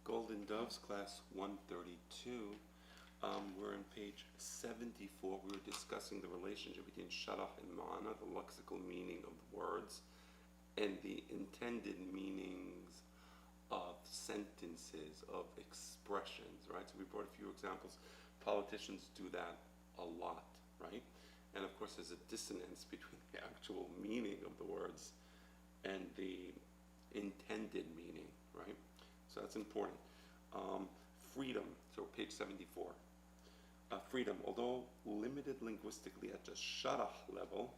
Golden Doves, class 132. We're on page 74. We were discussing the relationship between sharah and ma'ana, the lexical meaning of the words, and the intended meanings of sentences, of expressions, right? So we brought a few examples. Politicians do that a lot, right? And of course, there's a dissonance between the actual meaning of the words and the intended meaning, right? So that's important. Freedom, so page 74. Freedom, although limited linguistically at the sharah level,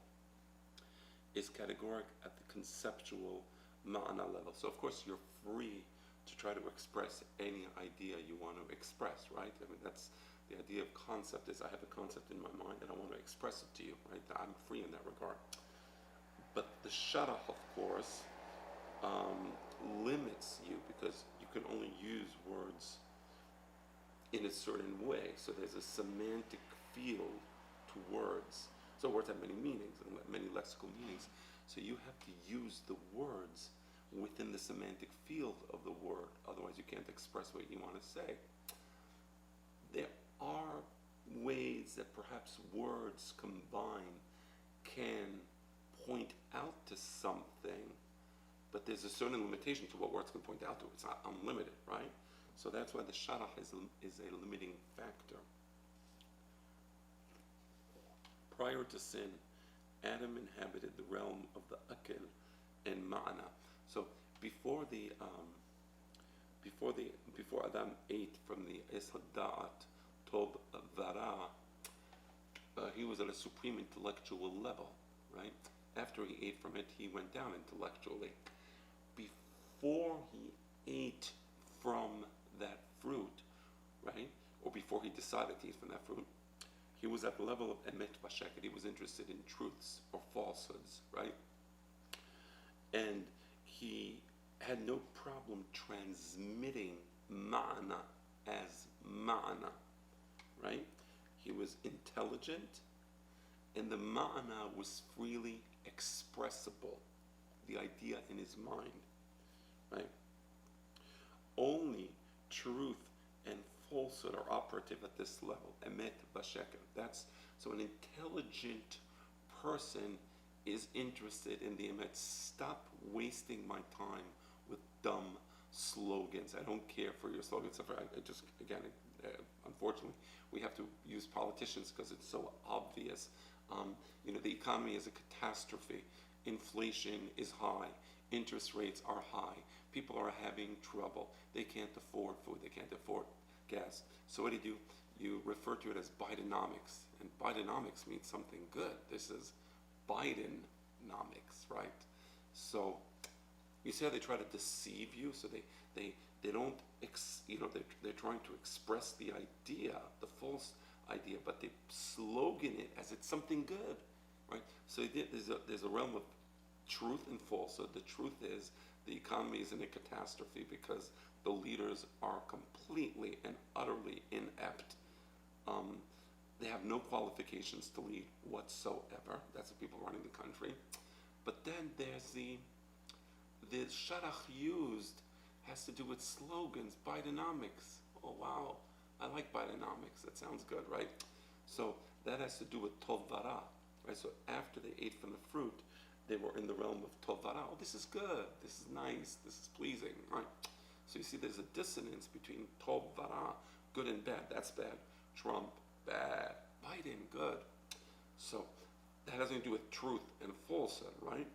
is categoric at the conceptual ma'ana level. So of course you're free to try to express any idea you want to express, right? I mean, that's the idea of concept, is I have a concept in my mind and I want to express it to you, right? I'm free in that regard. But the sharah, of course, limits you because you can only use words in a certain way. So there's a semantic field to words. So words have many meanings and many lexical meanings. So you have to use the words within the semantic field of the word. Otherwise you can't express what you want to say. There are ways that perhaps words combined can point out to something, but there's a certain limitation to what words can point out to. It's not unlimited, right? So that's why the sharah is a limiting factor. Prior to sin, Adam inhabited the realm of the akil and ma'ana. So before Adam ate from the Ishad Da'at, Tob Vara, he was at a supreme intellectual level, right? After he ate from it, he went down intellectually. Before he ate from that fruit, right? Or before he decided to eat from that fruit, he was at the level of emet v'sheket. He was interested in truths or falsehoods, right? And he had no problem transmitting ma'ana as ma'ana, right? He was intelligent, and the ma'ana was freely expressible, the idea in his mind, right? Only truth and falsehood are operative at this level, emet v'sheket. That's so an intelligent person is interested in the emet. Stop wasting my time with dumb slogans. I don't care for your slogans. Unfortunately, we have to use politicians because it's so obvious. The economy is a catastrophe. Inflation is high. Interest rates are high. People are having trouble. They can't afford food. They can't afford gas. So what do? You refer to it as Bidenomics. And Bidenomics means something good. This is Bidenomics, right? So you see how they try to deceive you? So they don't, they're trying to express the idea, the false idea, but they slogan it as it's something good, right? So there's a realm of truth and falsehood. The truth is the economy is in a catastrophe because the leaders are completely and utterly inept. They have no qualifications to lead whatsoever. That's the people running the country. But then there's the sharah used has to do with slogans, Bidenomics. Oh wow, I like Bidenomics. That sounds good, right? So that has to do with tov vara, right? So after they ate from the fruit, they were in the realm of tov vara. Oh, this is good. This is nice. This is pleasing, right? So you see, there's a dissonance between tov vara, good and bad. That's bad. Trump, bad. Biden, good. So that has nothing to do with truth and falsehood, right?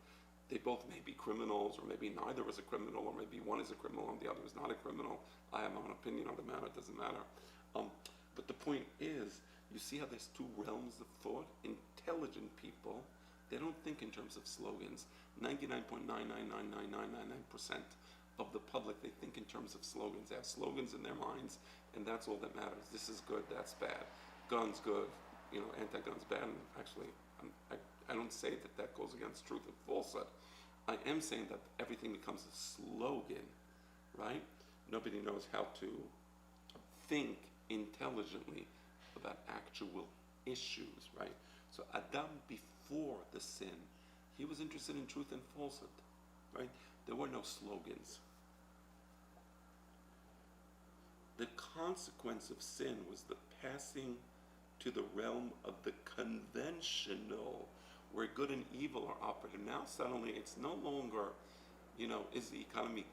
They both may be criminals, or maybe neither is a criminal, or maybe one is a criminal and the other is not a criminal. I have my own opinion on the matter. It doesn't matter. But the point is, you see how there's two realms of thought? Intelligent people, they don't think in terms of slogans. 99.9999999% of the public, they think in terms of slogans. They have slogans in their minds, and that's all that matters. This is good, that's bad. Guns good, anti-guns bad. And actually, I don't say that goes against truth and falsehood. I am saying that everything becomes a slogan, right? Nobody knows how to think intelligently about actual issues, right? So Adam, before the sin, he was interested in truth and falsehood, right? There were no slogans. the consequence of sin was the passing to the realm of the conventional, where good and evil are operative. Now suddenly it's no longer, is the economy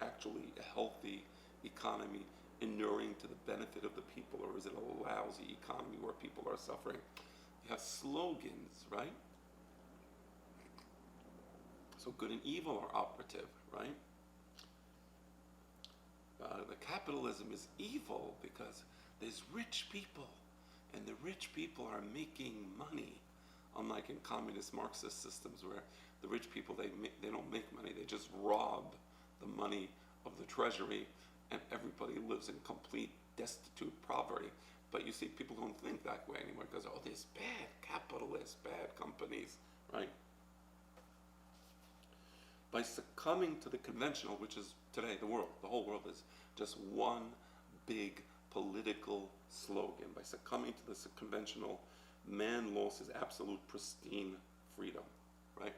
actually a healthy economy, inuring to the benefit of the people, or is it a lousy economy where people are suffering? You have slogans, right? So good and evil are operative, right? The capitalism is evil because there's rich people, and the rich people are making money, unlike in communist Marxist systems where the rich people, they don't make money, they just rob the money of the treasury, and everybody lives in complete destitute poverty. But you see, people don't think that way anymore because, there's bad capitalists, bad companies, right? By succumbing to the conventional, which is today the whole world is just one big political slogan. By succumbing to this conventional, man lost his absolute pristine freedom, right?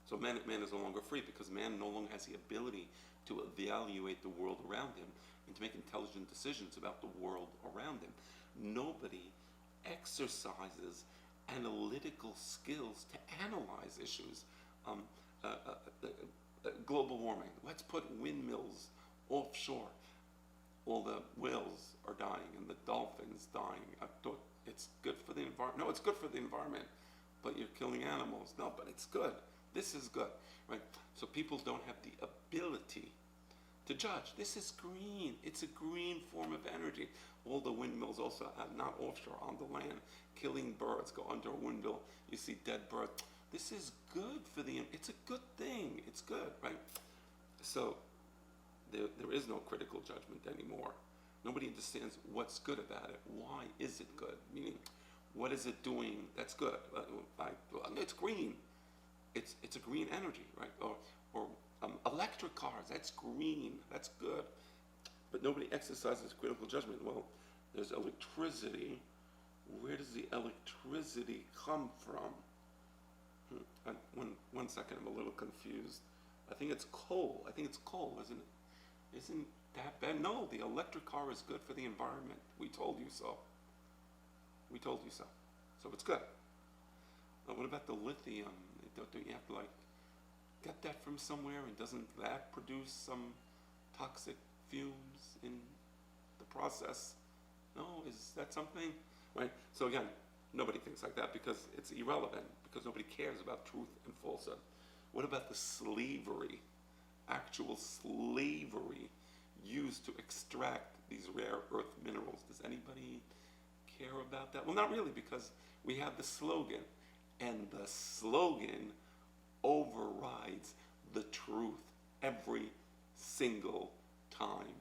So man is no longer free because man no longer has the ability to evaluate the world around him and to make intelligent decisions about the world around him. Nobody exercises analytical skills to analyze issues. Global warming. Let's put windmills offshore. All the whales are dying and the dolphins dying. I thought it's good for the environment. No, it's good for the environment, but you're killing animals. No, but it's good. This is good, right? So people don't have the ability to judge. This is green. It's a green form of energy. All the windmills also are not offshore, on the land, killing birds. Go under a windmill, you see dead birds. This is good for it's a good thing. It's good, right? So there is no critical judgment anymore. Nobody understands what's good about it. Why is it good? Meaning, what is it doing that's good? It's green. It's a green energy, right? Or electric cars, that's green, that's good. But nobody exercises critical judgment. Well, there's electricity. Where does the electricity come from? One second, I'm a little confused. I think it's coal, isn't it? Isn't that bad? No, the electric car is good for the environment. We told you so. So it's good. What about the lithium? Don't you have to get that from somewhere, and doesn't that produce some toxic fumes in the process? No, is that something? Right? So again, nobody thinks like that because it's irrelevant, because nobody cares about truth and falsehood. What about the slavery, actual slavery used to extract these rare earth minerals? Does anybody care about that? Well, not really, because we have the slogan, and the slogan overrides the truth every single time.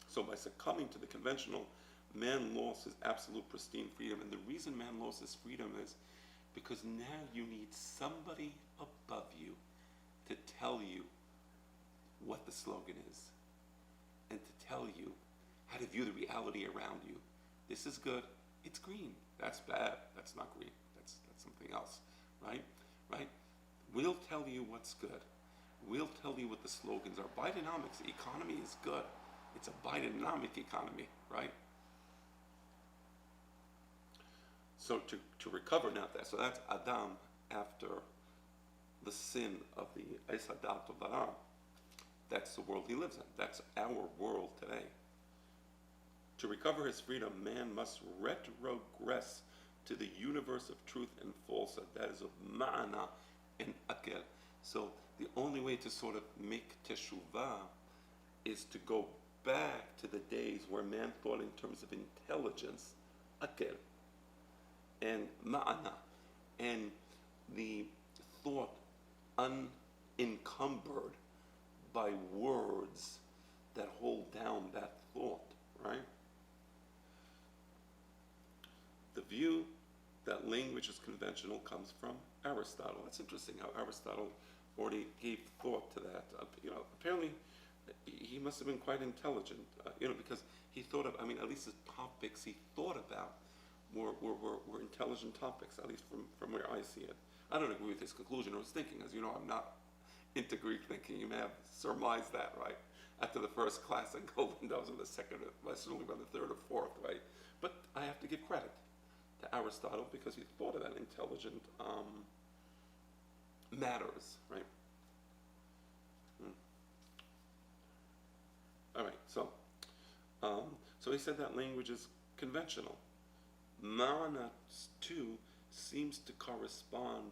So by succumbing to the conventional, man lost his absolute pristine freedom. And the reason man lost his freedom is because now you need somebody above you to tell you what the slogan is, and to tell you how to view the reality around you. This is good, it's green. That's bad, that's not green, that's something else, right? We'll tell you what's good. We'll tell you what the slogans are. Bidenomics, the economy is good. It's a Bidenomic economy, right? So to recover now that, so that's Adam after the sin of the Es Hadat of Bara. That's the world he lives in. That's our world today. To recover his freedom, man must retrogress to the universe of truth and falsehood. That is of ma'ana and akel. So the only way to sort of make teshuvah is to go back to the days where man thought in terms of intelligence, akel, and ma'ana, and the thought unencumbered by words that hold down that thought, right? The view that language is conventional comes from Aristotle. That's interesting how Aristotle already gave thought to that. Apparently he must have been quite intelligent, because he thought of, at least the topics he thought about were intelligent topics, at least from where I see it. I don't agree with his conclusion or his thinking, as you know, I'm not into Greek thinking. You may have surmised that, right? After the first class in Golden Doves or the second, certainly by the third or fourth, right? But I have to give credit to Aristotle because he thought of that intelligent matters, right? All right, so he said that language is conventional. Ma'ana too seems to correspond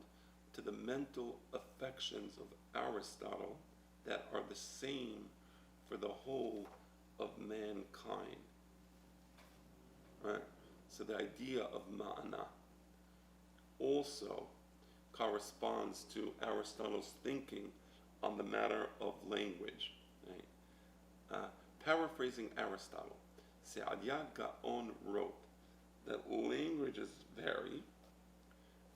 to the mental affections of Aristotle that are the same for the whole of mankind. Right? So the idea of ma'ana also corresponds to Aristotle's thinking on the matter of language. Right? Paraphrasing Aristotle, Saadia Gaon wrote that languages vary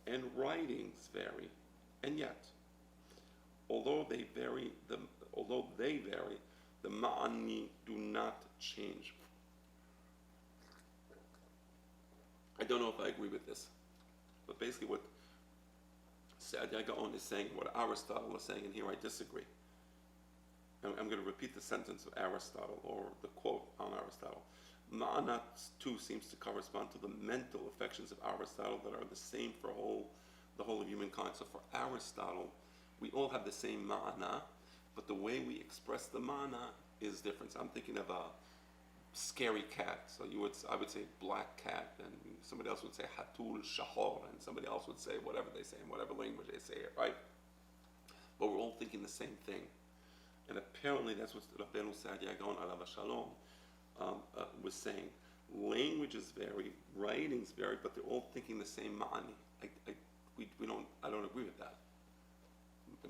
and writings vary, and yet, although they vary, the ma'ani do not change. I don't know if I agree with this, but basically what Saadia Gaon is saying, what Aristotle is saying, and here I disagree. I'm going to repeat the sentence of Aristotle, or the quote on Aristotle. Ma'ana too seems to correspond to the mental affections of Aristotle that are the same for the whole of humankind. So for Aristotle, we all have the same ma'ana, but the way we express the ma'ana is different. So I'm thinking of a scary cat. So I would say black cat, and somebody else would say hatul shahor, and somebody else would say whatever they say in whatever language they say it, right? But we're all thinking the same thing. And apparently that's what Rabbeinu Saadia Gaon alav shalom was saying. Languages vary, writings vary, but they're all thinking the same ma'ani. I don't agree with that.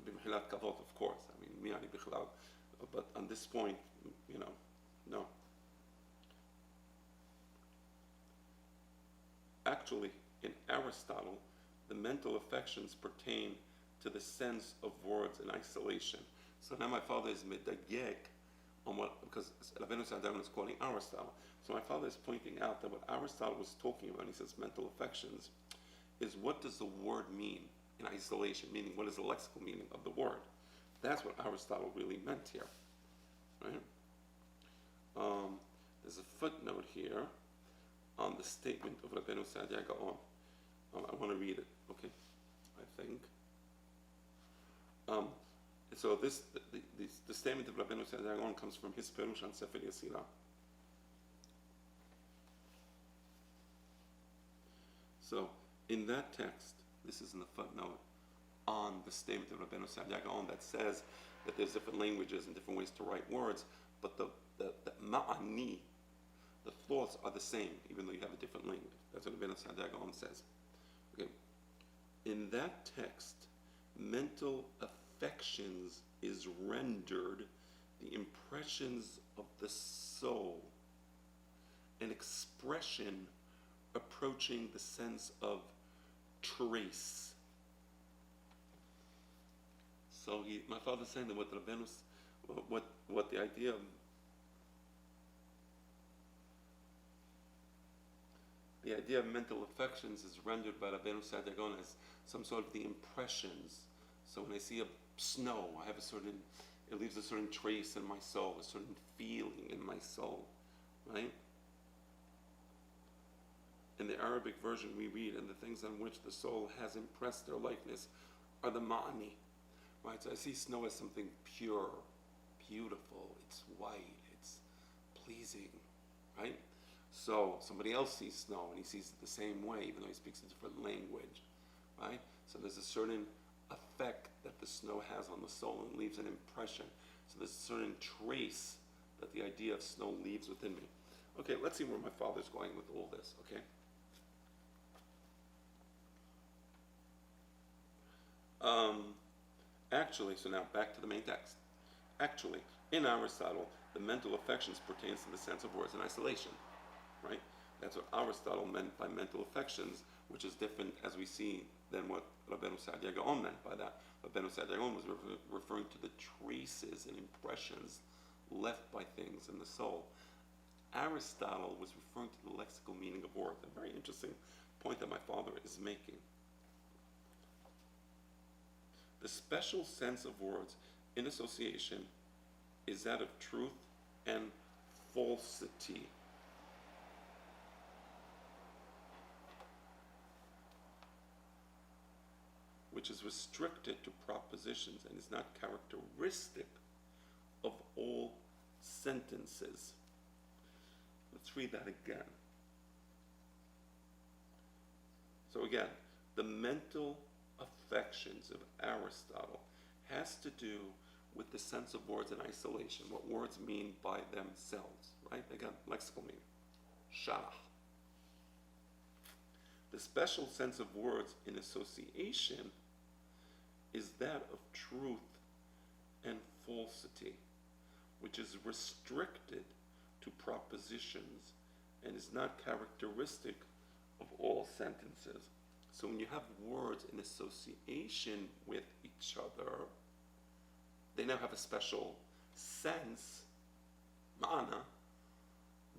B'mechilat kavod, of course. I mean, mi'ani b'chlal. But on this point, no. Actually, in Aristotle, the mental affections pertain to the sense of words in isolation. So now my father is medagek on because Rabbeinu Saadia is quoting Aristotle. So my father is pointing out that what Aristotle was talking about, he says mental affections, is what does the word mean in isolation, meaning what is the lexical meaning of the word. That's what Aristotle really meant here. Right? There's a footnote here on the statement of Rabbeinu Saadia Gaon. I want to read it, okay? I think. So the statement of Rabbeinu Saadia Gaon comes from his Perush on Sefer Yesira. So in that text, this is in the footnote on the statement of Rabbeinu Saadia Gaon that says that there's different languages and different ways to write words, but the ma'ani, the thoughts are the same, even though you have a different language. That's what Rabbeinu Saadia Gaon says. Okay. In that text, mental affections is rendered the impressions of the soul, an expression approaching the sense of trace. So my father's saying that what the idea of mental affections is rendered by Rabbeinu Saadia Gaon as some sort of the impressions. So when I see a snow, it leaves a certain trace in my soul, a certain feeling in my soul, right? In the Arabic version we read, and the things on which the soul has impressed their likeness are the ma'ani, right? So I see snow as something pure, beautiful, it's white, it's pleasing, right? So somebody else sees snow and he sees it the same way, even though he speaks a different language, right? So there's a certain effect that the snow has on the soul and leaves an impression. So there's a certain trace that the idea of snow leaves within me. Okay, let's see where my father's going with all this, okay? Actually, so now back to the main text. Actually, in Aristotle, the mental affections pertains to the sense of words in isolation, right? That's what Aristotle meant by mental affections, which is different, as we see, than what Rabbeinu Saadia Gaon meant by that. Rabbeinu Saadia Gaon was referring to the traces and impressions left by things in the soul. Aristotle was referring to the lexical meaning of words. A very interesting point that my father is making. The special sense of words in association is that of truth and falsity. Which is restricted to propositions and is not characteristic of all sentences. Let's read that again. So again, the mental affections of Aristotle has to do with the sense of words in isolation, what words mean by themselves, right? Again, lexical meaning. Sharach. The special sense of words in association is that of truth and falsity, which is restricted to propositions and is not characteristic of all sentences. So when you have words in association with each other, they now have a special sense, ma'ana,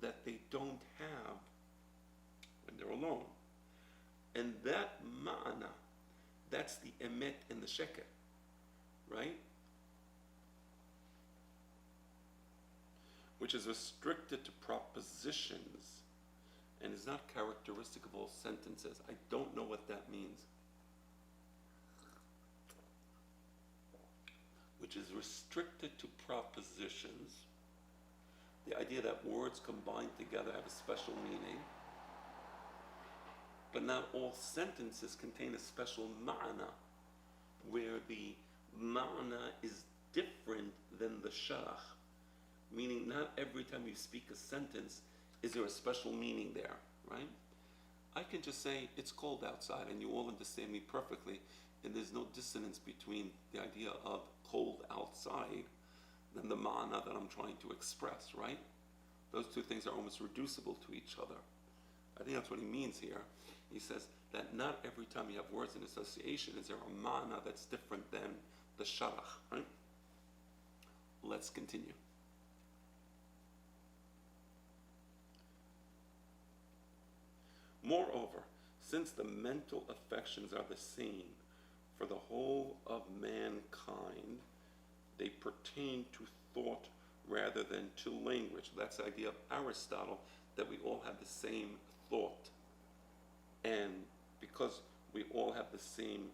that they don't have when they're alone. And that ma'ana, that's the emet and the sheker, right? Which is restricted to propositions and is not characteristic of all sentences. I don't know what that means. Which is restricted to propositions. The idea that words combined together have a special meaning. But not all sentences contain a special ma'ana, where the ma'ana is different than the sharach. Meaning not every time you speak a sentence is there a special meaning there, right? I can just say, it's cold outside, and you all understand me perfectly, and there's no dissonance between the idea of cold outside and the ma'ana that I'm trying to express, right? Those two things are almost reducible to each other. I think that's what he means here. He says that not every time you have words in association is there a ma'ana that's different than the sharach, right? Let's continue. Moreover, since the mental affections are the same for the whole of mankind, they pertain to thought rather than to language. That's the idea of Aristotle, that we all have the same thought. And because we all have the same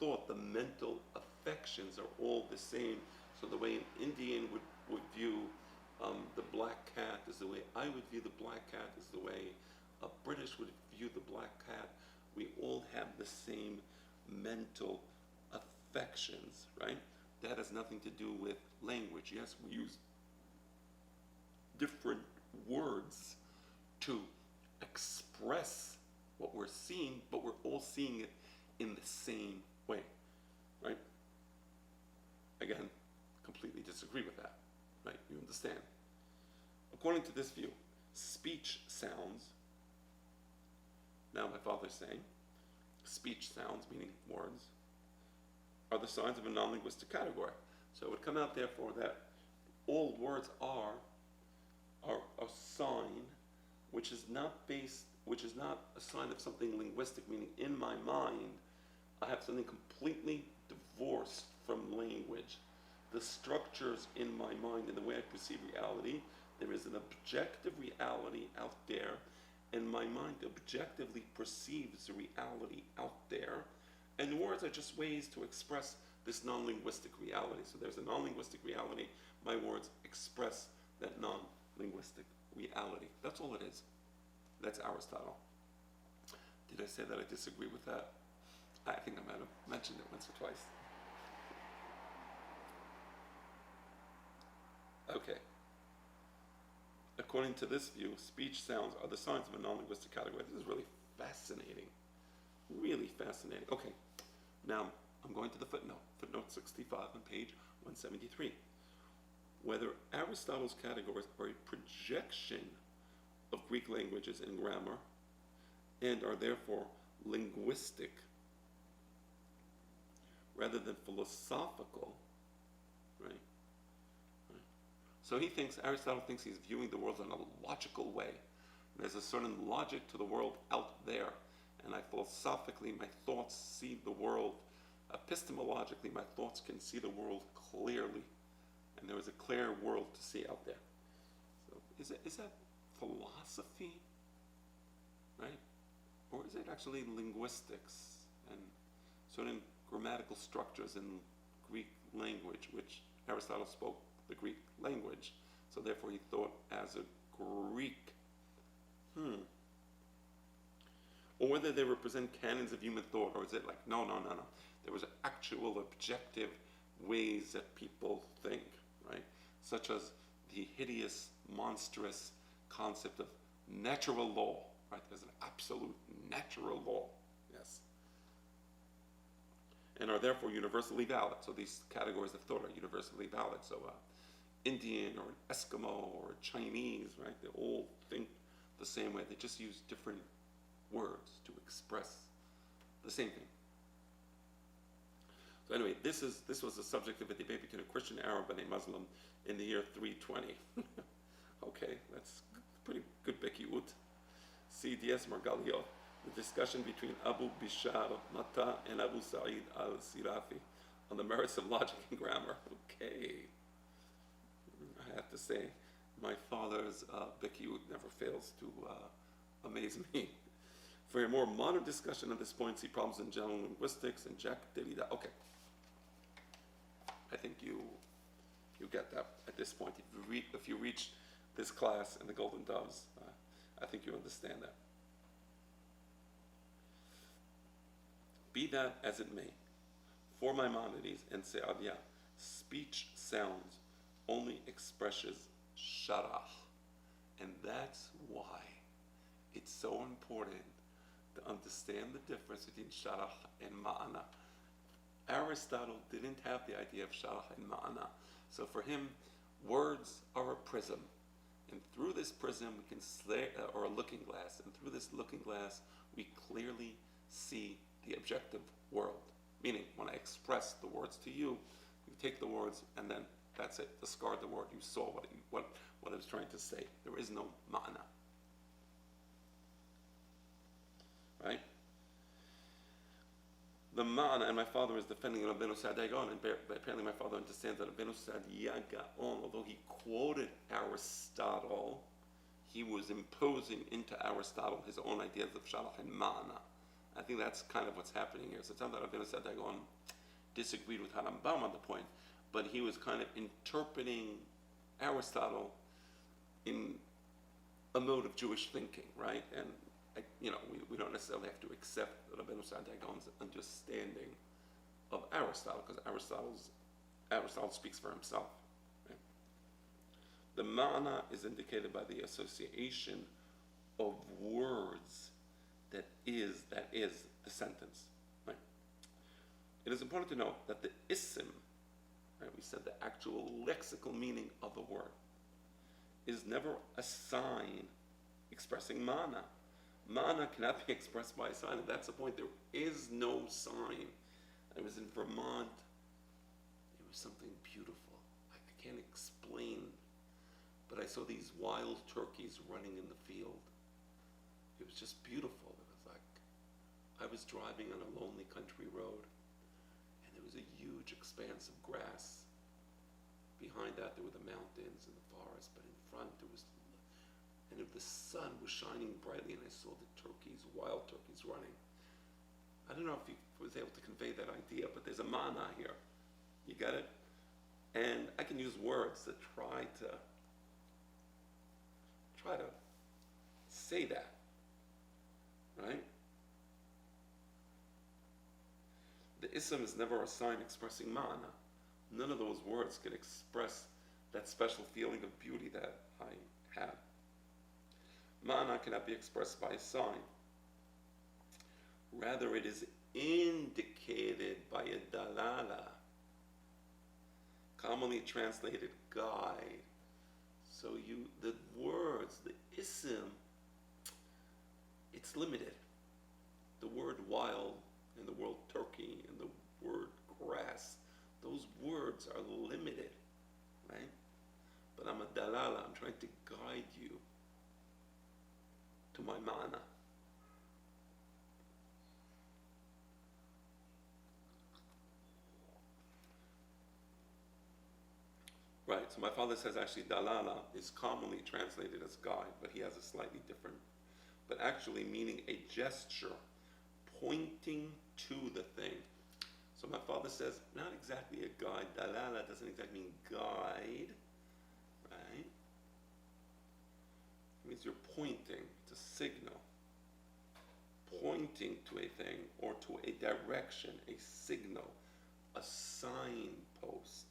thought, the mental affections are all the same. So the way an Indian would view the black cat is the way I would view the black cat, is the way a British would view the black cat. We all have the same mental affections, right? That has nothing to do with language. Yes, we use different words to express what we're seeing, but we're all seeing it in the same way, right? Again, completely disagree with that, right? You understand? According to this view, speech sounds, now my father's saying, speech sounds, meaning words, are the signs of a non-linguistic category. So it would come out therefore that all words are a sign which is not a sign of something linguistic, meaning in my mind, I have something completely divorced from language. The structures in my mind and the way I perceive reality, there is an objective reality out there, and my mind objectively perceives the reality out there, and words are just ways to express this non-linguistic reality. So there's a non-linguistic reality, my words express that non-linguistic reality. That's all it is. That's Aristotle. Did I say that I disagree with that? I think I might have mentioned it once or twice. Okay. According to this view, speech sounds are the signs of a non-linguistic category. This is really fascinating. Really fascinating. Okay. Now, I'm going to the footnote. Footnote 65 on page 173. Whether Aristotle's categories are a projection of Greek languages and grammar and are therefore linguistic rather than philosophical, right? So Aristotle thinks he's viewing the world in a logical way. There's a certain logic to the world out there, and I philosophically, my thoughts see the world epistemologically, my thoughts can see the world clearly, and there is a clear world to see out there. So is that philosophy, right? Or is it actually linguistics and certain grammatical structures in Greek language, which Aristotle spoke the Greek language, so therefore he thought as a Greek. Or whether they represent canons of human thought, or is it like, no. There was actual objective ways that people think, right? Such as the hideous, monstrous concept of natural law, right? There's an absolute natural law, yes. And are therefore universally valid. So these categories of thought are universally valid. So Indian or an Eskimo or a Chinese, right? They all think the same way. They just use different words to express the same thing. So anyway, this was the subject of a debate between a Christian Arab and a Muslim in the year 320. Okay, that's pretty good Bekiut. C.D.S. Margalio, the discussion between Abu Bishar Mata and Abu Sa'id al-Sirafi on the merits of logic and grammar. Okay. I have to say, my father's Bekiut never fails to amaze me. For a more modern discussion of this point, see problems in general linguistics and Jacques Derrida. Okay. I think you get that at this point. If you reach this class and the Golden Doves, I think you understand that. Be that as it may, for Maimonides and Se'avia, speech sounds only expresses sharah. And that's why it's so important to understand the difference between sharah and ma'ana. Aristotle didn't have the idea of sharah and ma'ana. So for him, words are a prism. And through this prism, we can or a looking glass, and through this looking glass, we clearly see the objective world. Meaning, when I express the words to you, you take the words, and then that's it. Discard the word. You saw what I was trying to say. There is no ma'ana. Right? The ma'ana, and my father is defending Rabbeinu Sa'ad Gaon, and apparently my father understands that Rabbeinu Sa'ad Gaon, although he quoted Aristotle, he was imposing into Aristotle his own ideas of sharah and ma'ana. I think that's kind of what's happening here. So it's not that Rabbeinu Sa'ad Gaon disagreed with Harambam on the point, but he was kind of interpreting Aristotle in a mode of Jewish thinking, right? And we don't necessarily have to accept Rabbeinu Sa'ad Gaon's understanding of Aristotle, because Aristotle speaks for himself. Right? The ma'ana is indicated by the association of words that is the sentence. Right? It is important to note that the isim, right, we said the actual lexical meaning of the word, is never a sign expressing ma'ana. Ma'ana cannot be expressed by a sign, and that's the point. There is no sign. I was in Vermont. It was something beautiful. I can't explain, but I saw these wild turkeys running in the field. It was just beautiful. It was like I was driving on a lonely country road, and there was a huge expanse of grass. Behind that, there were the mountains and the forest, but in front there was, and the sun was shining brightly, and I saw the turkeys, wild turkeys running. I don't know if he was able to convey that idea, but there's a ma'ana here. You get it? And I can use words to try to say that, right? The ism is never a sign expressing ma'ana. None of those words can express that special feeling of beauty that I have. Ma'ana cannot be expressed by a sign. Rather, it is indicated by a dalala, commonly translated guide. So the words, the isim, it's limited. The word wild and the word turkey and the word grass, those words are limited, right? But I'm a dalala, I'm trying to guide you to my ma'ana. So my father says actually dalala is commonly translated as guide, but he has a slightly different, but actually meaning a gesture pointing to the thing. So my father says not exactly a guide. Dalala doesn't exactly mean guide, right? It means you're pointing. It's a signal. Pointing to a thing or to a direction, a signal, a signpost,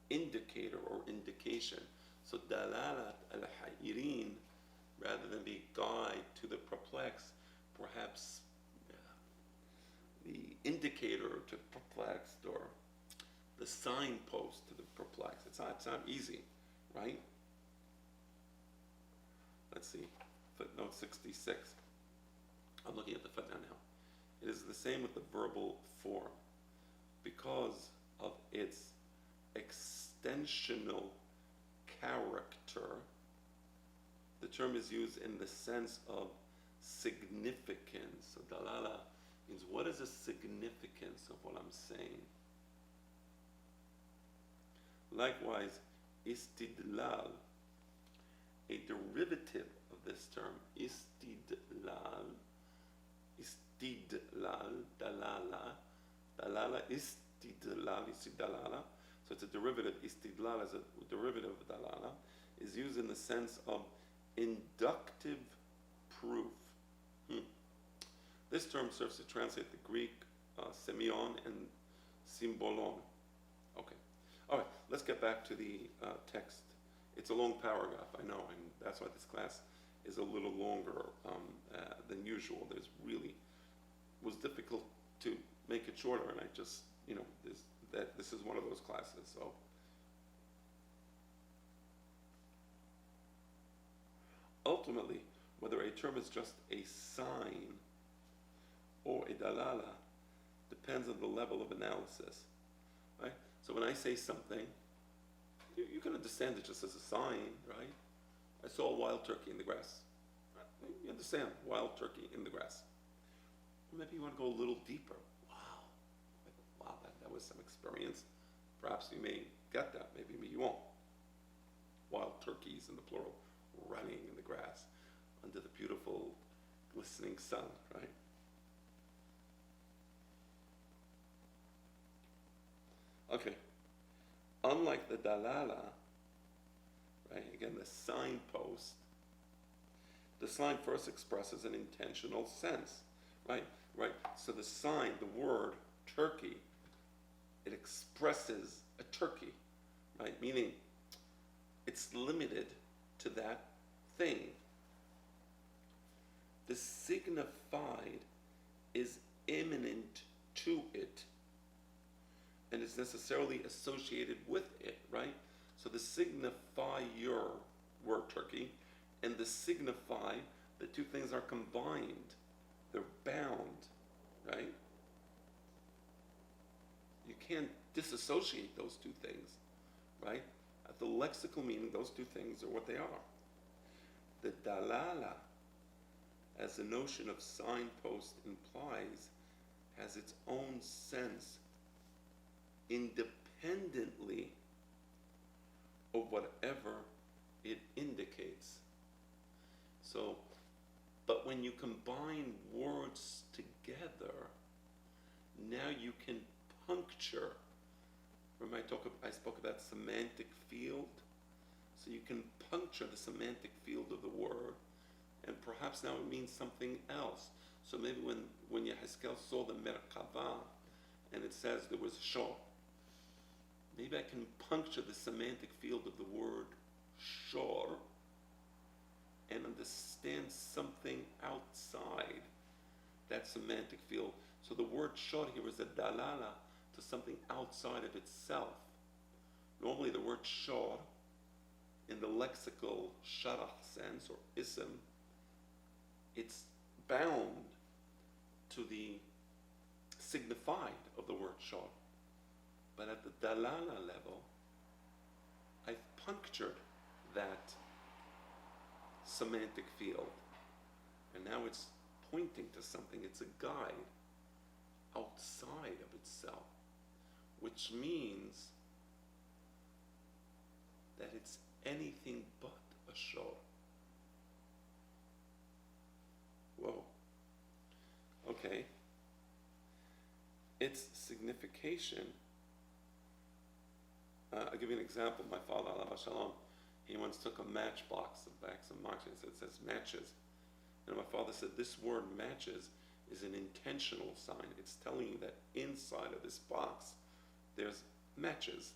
indicator or indication. So dalalat al-ha'irin, rather than be guide to the perplexed, perhaps the indicator to the perplexed or the signpost to the perplexed. It's not easy, right? Let's see, footnote 66. I'm looking at the footnote now. It is the same with the verbal form. Because of its extensional character, the term is used in the sense of significance. So dalala means what is the significance of what I'm saying? Likewise, istidlal, a derivative of this term, istidlal, dalala, istidlala, so it's a derivative, istidlal is a derivative of dalala, is used in the sense of inductive proof. This term serves to translate the Greek semeion and symbolon. Okay. All right, let's get back to the text. It's a long paragraph, I know, and that's why this class is a little longer than usual. Was difficult to make it shorter, and I just, this is one of those classes, so. Ultimately, whether a term is just a sign or a dalala depends on the level of analysis, right? So when I say something, you can understand it just as a sign, right? I saw a wild turkey in the grass. You understand, wild turkey in the grass. Or maybe you want to go a little deeper. Wow, that was some experience. Perhaps you may get that, maybe you won't. Wild turkeys in the plural, running in the grass under the beautiful glistening sun, right? Okay, unlike the dalala, right, again the signpost, the sign first expresses an intentional sense, right? So the sign, the word turkey, it expresses a turkey, right? Meaning it's limited to that thing. The signified is imminent to it and is necessarily associated with it, right? So the signifier, word turkey, and the signify, the two things are combined. They're bound, right? You can't disassociate those two things, right? At the lexical meaning, those two things are what they are. The dalala, as the notion of signpost implies, has its own sense independently of whatever it indicates. So, but when you combine words together, now you can puncture. Remember I spoke about semantic field? So you can puncture the semantic field of the word, and perhaps now it means something else. So maybe when Yehezkel saw the Merkava, and it says there was a shor, maybe I can puncture the semantic field of the word shor and understand something outside that semantic field. So the word shor here is a dalala to something outside of itself. Normally the word shor, in the lexical sharach sense or ism, it's bound to the signified of the word shor. But at the dalala level, I've punctured that semantic field. And now it's pointing to something. It's a guide outside of itself, which means that it's anything but a shor. Whoa. Okay. Its signification. I'll give you an example. My father, alav shalom, he once took a matchbox, a box of matches. It says matches. And my father said, this word matches is an intentional sign. It's telling you that inside of this box, there's matches.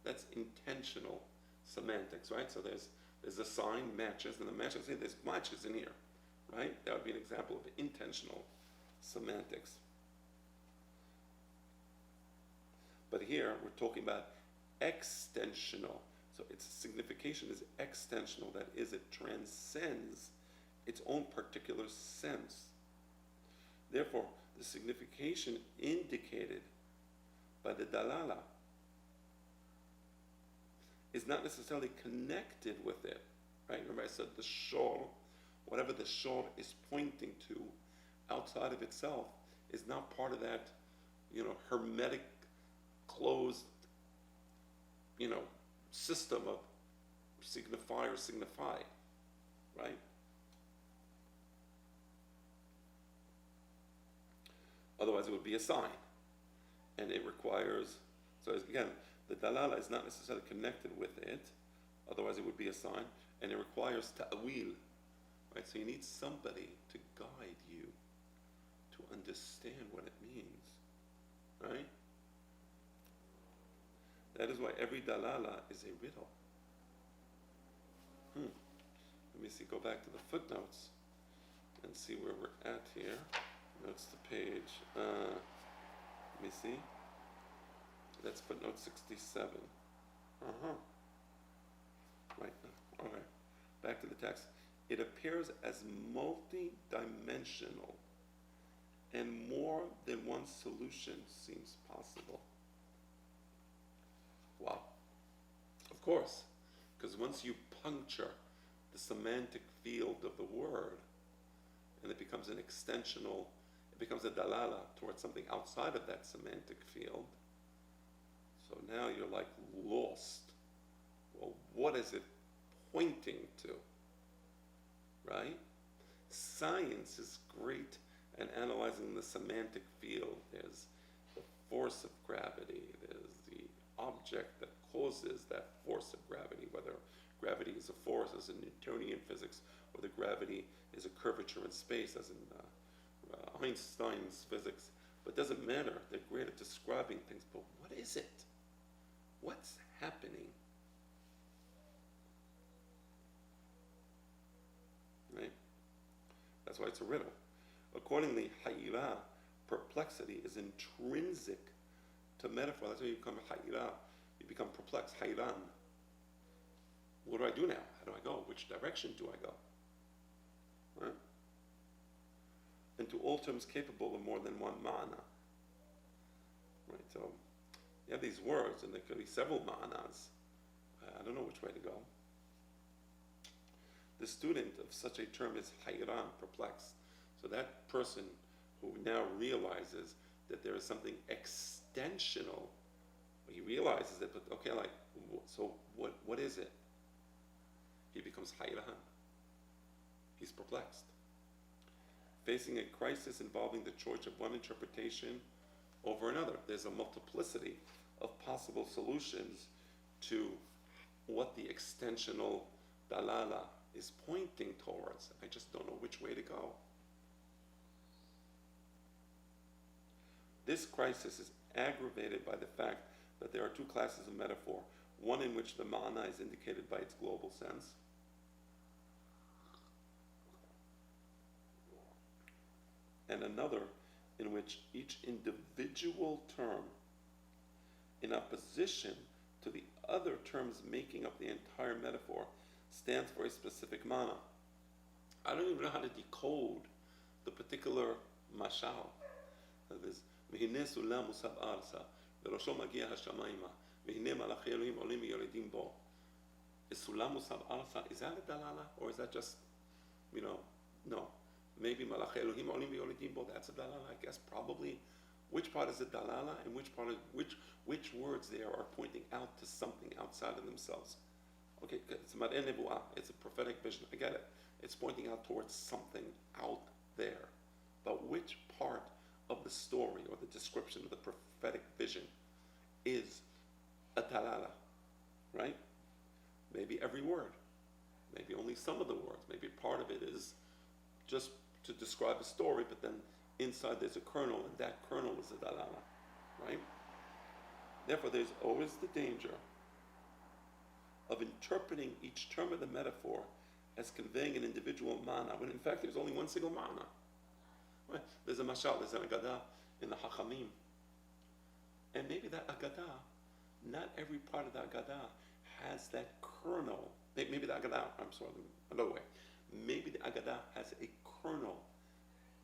That's intentional semantics, right? So there's a sign, matches, and the matches say there's matches in here, right? That would be an example of intentional semantics. But here, we're talking about extensional. So its signification is extensional. That is, it transcends its own particular sense. Therefore, the signification indicated by the dalala is not necessarily connected with it, right? Remember I said the shor, whatever the shor is pointing to outside of itself is not part of that, hermetic, closed, system of signify or signify, right? Otherwise it would be a sign. And it requires, so again, the dalala is not necessarily connected with it, otherwise it would be a sign, and it requires ta'wil, right? So you need somebody to guide you to understand what it means, right? That is why every dalala is a riddle. Let me see, go back to the footnotes and see where we're at here. Notes the page. Let me see. That's footnote 67. Right. Okay. Back to the text. It appears as multi-dimensional, and more than one solution seems possible. Wow. Of course, because once you puncture the semantic field of the word, and it becomes an extensional, it becomes a dalala towards something outside of that semantic field. So now you're like lost. Well, what is it pointing to? Right? Science is great at analyzing the semantic field. There's the force of gravity. There's the object that causes that force of gravity, whether gravity is a force as in Newtonian physics, whether gravity is a curvature in space as in Einstein's physics. But it doesn't matter. They're great at describing things. But what is it? What's happening? Right? That's why it's a riddle. Accordingly, hayira, perplexity, is intrinsic to metaphor. That's why you become hayira. You become perplexed, hayran. What do I do now? How do I go? Which direction do I go? Right? And to all terms capable of more than one ma'ana. Right, so you have these words, and there could be several ma'anas. I don't know which way to go. The student of such a term is hayran, perplexed. So that person who now realizes that there is something extensional, he realizes it, but okay, like, so what is it? He becomes hayran. He's perplexed. Facing a crisis involving the choice of one interpretation over another. There's a multiplicity of possible solutions to what the extensional dalala is pointing towards. I just don't know which way to go. This crisis is aggravated by the fact that there are two classes of metaphor, one in which the ma'ana is indicated by its global sense, and another in which each individual term, in opposition to the other terms making up the entire metaphor, stands for a specific mana. I don't even know how to decode the particular mashal. There's והנה סולם מוסב ארצה, וראשו מגיע השמיימה, והנה מלאכי אלוהים עולים ויורדים בו. Is סולם מוסב ארצה, is that a dalala? Or is that just, no. Maybe מלאכי אלוהים עולים ויורדים בו, that's a dalala, I guess, probably. Which part is a dalala, and which words there are pointing out to something outside of themselves? Okay, it's mar'eh nevuah. It's a prophetic vision. I get it. It's pointing out towards something out there. But which part of the story or the description of the prophetic vision is a dalala, right? Maybe every word. Maybe only some of the words. Maybe part of it is just to describe a story, but then inside there's a kernel, and that kernel is a dalala, right? Therefore, there's always the danger of interpreting each term of the metaphor as conveying an individual mana, when in fact there's only one single mana. Right? There's a mashal, there's an agadah in the Hachamim. And maybe that agadah, not every part of the agadah has that kernel. Maybe the agadah, I'm sorry, another way. Maybe the agadah has a kernel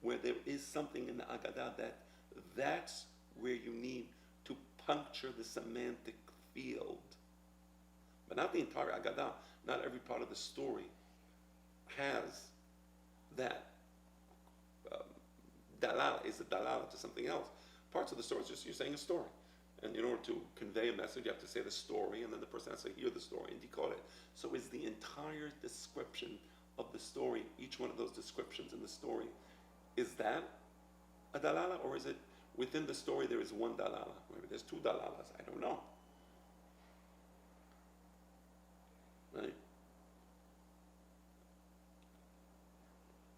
where there is something in the agadah that's where you need to puncture the semantic field. But not the entire agadah, not every part of the story has that dalala, is a dalala to something else. Parts of the story is just you're saying a story. And in order to convey a message, you have to say the story, and then the person has to hear the story and decode it. So is the entire description of the story, each one of those descriptions in the story, is that a dalala, or is it within the story there is one dalala? Maybe there's two dalalas, I don't know. Right?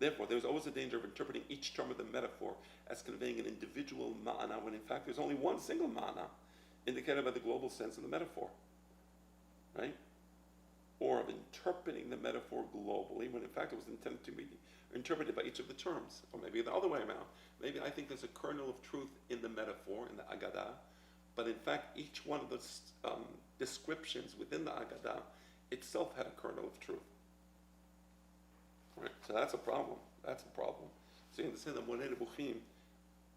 Therefore, there's always a danger of interpreting each term of the metaphor as conveying an individual ma'ana, when in fact there's only one single ma'ana indicated by the global sense of the metaphor. Right? Or of interpreting the metaphor globally, when in fact it was intended to be interpreted by each of the terms. Or maybe the other way around. Maybe I think there's a kernel of truth in the metaphor, in the agadah, but in fact each one of those descriptions within the agadah itself had a kernel of truth. Right? So that's a problem. That's a problem. So you understand that Moreh Nevuchim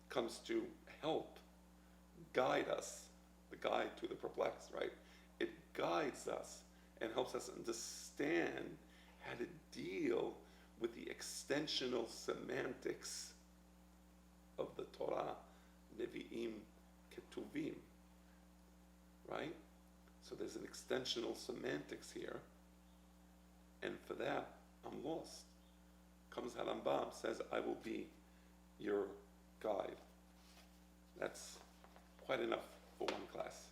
comes to help guide us, the guide to the perplexed, right? It guides us and helps us understand how to deal with the extensional semantics of the Torah, Nevi'im Ketuvim, right? So there's an extensional semantics here, and for that, I'm lost. Comes Harambam, says, I will be your guide. That's quite enough for one class.